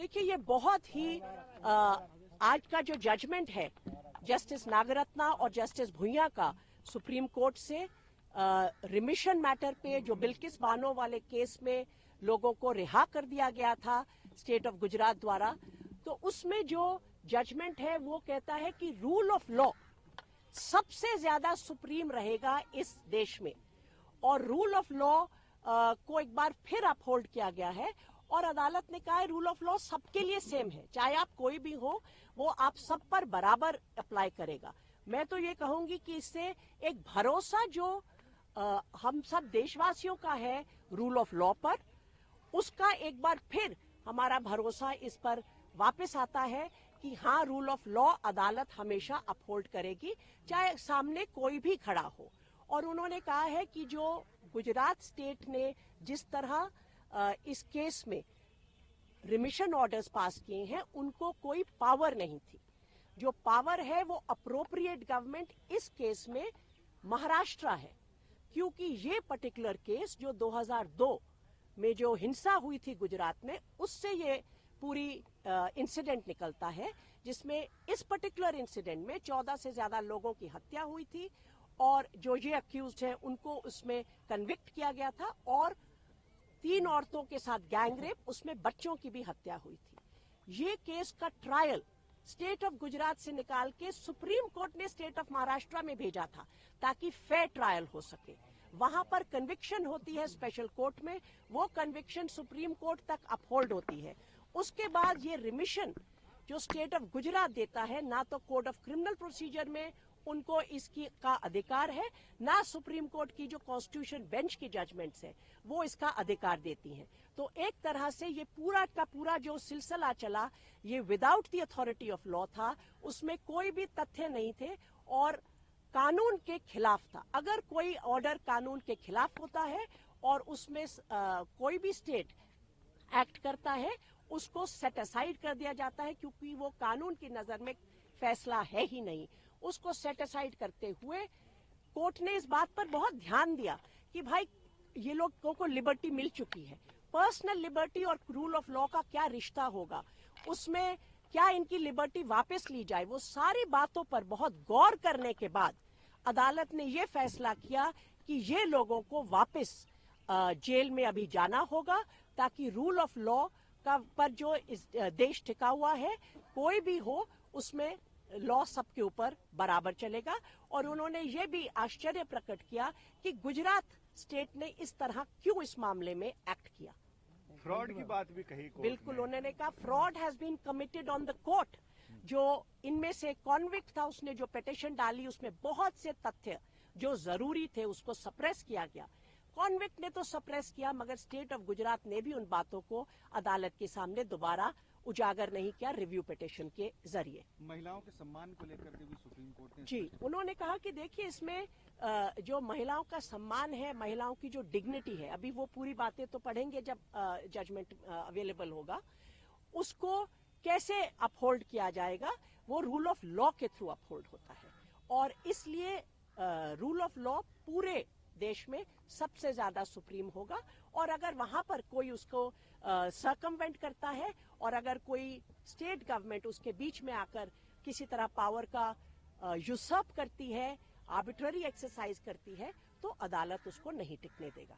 देखिए, ये बहुत ही आज का जो जजमेंट है जस्टिस नागरत्ना और जस्टिस भुइयां का सुप्रीम कोर्ट से रिमिशन मैटर पे जो बिल्किस बानो वाले केस में लोगों को रिहा कर दिया गया था स्टेट ऑफ गुजरात द्वारा, तो उसमें जो जजमेंट है वो कहता है कि रूल ऑफ लॉ सबसे ज्यादा सुप्रीम रहेगा इस देश में, और रूल ऑफ लॉ को एक बार फिर अपहोल्ड किया गया है। और अदालत ने कहा है रूल ऑफ लॉ सबके लिए सेम है, चाहे आप कोई भी हो, वो आप सब पर बराबर अप्लाई करेगा। मैं तो ये कहूंगी कि इससे एक भरोसा जो हम सब देशवासियों का है रूल ऑफ लॉ पर, उसका एक बार फिर हमारा भरोसा इस पर वापस आता है कि हाँ, रूल ऑफ लॉ अदालत हमेशा अपहोल्ड करेगी, चाहे सामने कोई भी खड़ा हो। और उन्होंने कहा है कि जो गुजरात स्टेट ने जिस तरह इस केस में रिमिशन ऑर्डर्स पास किए हैं, उनको कोई पावर नहीं थी। जो पावर है वो अप्रोप्रिएट गवर्नमेंट इस केस में महाराष्ट्र है, क्योंकि ये पर्टिकुलर केस जो 2002 में जो हिंसा हुई थी गुजरात में, उससे ये पूरी इंसिडेंट निकलता है, जिसमें इस पर्टिकुलर इंसिडेंट में 14 से ज्यादा लोगों की हत्या हुई थी और जो ये अक्यूज्ड हैं उनको उसमें कन्विक्ट किया गया था, और 3 औरतों के साथ गैंग रेप, उसमें बच्चों की भी हत्या हुई थी। ये केस का ट्रायल स्टेट ऑफ गुजरात से निकाल के सुप्रीम कोर्ट ने स्टेट ऑफ महाराष्ट्र में भेजा था ताकि फेयर ट्रायल हो सके। वहां पर कन्विक्शन होती है स्पेशल कोर्ट में, वो कन्विक्शन सुप्रीम कोर्ट तक अपहोल्ड होती है। उसके बाद ये रिमिशन जो स्टेट ऑफ गुजरात देता है, ना तो कोड ऑफ क्रिमिनल प्रोसीजर में उनको इसकी का अधिकार है, ना सुप्रीम कोर्ट की जो कॉन्स्टिट्यूशन बेंच की जजमेंट्स है वो इसका अधिकार देती हैं। तो एक तरह से ये पूरा का पूरा जो सिलसिला चला, ये without the authority of law था, उसमें कोई भी तथ्य नहीं थे और कानून के खिलाफ था। अगर कोई ऑर्डर कानून के खिलाफ होता है और उसमें कोई भी स्टेट एक्ट करता है, उसको सेट असाइड कर दिया जाता है, क्योंकि वो कानून की नजर में फैसला है ही नहीं। उसको सेट असाइड करते हुए कोर्ट ने इस बात पर बहुत ध्यान दिया कि भाई ये लोगों को लिबर्टी मिल चुकी है, पर्सनल लिबर्टी और रूल ऑफ लॉ का क्या रिश्ता होगा, उसमें क्या इनकी लिबर्टी वापस ली जाए। वो सारी बातों पर बहुत गौर करने के बाद अदालत ने ये फैसला किया कि ये लोगों को वापस जेल में अभी जाना होगा, ताकि रूल ऑफ लॉ का पर जो इस देश टिका हुआ है, कोई भी हो उसमें लॉ सबके ऊपर बराबर चलेगा। और उन्होंने ये भी आश्चर्य प्रकट किया कि गुजरात स्टेट ने इस तरह क्यों इस मामले में एक्ट किया। फ्रॉड की बात भी कही कोर्ट बिल्कुल, उन्होंने कहा fraud has been committed on the court. जो इनमें से कॉन्विक्ट था, उसने जो पिटीशन डाली उसमें बहुत से तथ्य जो जरूरी थे उसको सप्रेस किया गया। कॉन्विक्ट ने तो सप्रेस किया, मगर स्टेट ऑफ गुजरात ने भी उन बातों को अदालत के सामने दोबारा उजागर नहीं किया रिव्यू पिटीशन के जरिए। महिलाओं के सम्मान को लेकर के भी सुप्रीम कोर्ट ने जी, उन्होंने कहा कि देखिए, इसमें जो महिलाओं का सम्मान है, महिलाओं की जो डिग्निटी है, अभी वो पूरी बातें तो पढ़ेंगे जब जजमेंट अवेलेबल होगा, उसको कैसे अपहोल्ड किया जाएगा, वो रूल ऑफ लॉ के थ्रू अपहोल्ड होता है। और इसलिए रूल ऑफ लॉ पूरे देश में सबसे ज्यादा सुप्रीम होगा। और अगर वहां पर कोई उसको सर्कमवेंट करता है और अगर कोई स्टेट गवर्नमेंट उसके बीच में आकर किसी तरह पावर का यूसर्प करती है, आर्बिट्ररी एक्सरसाइज करती है, तो अदालत उसको नहीं टिकने देगा।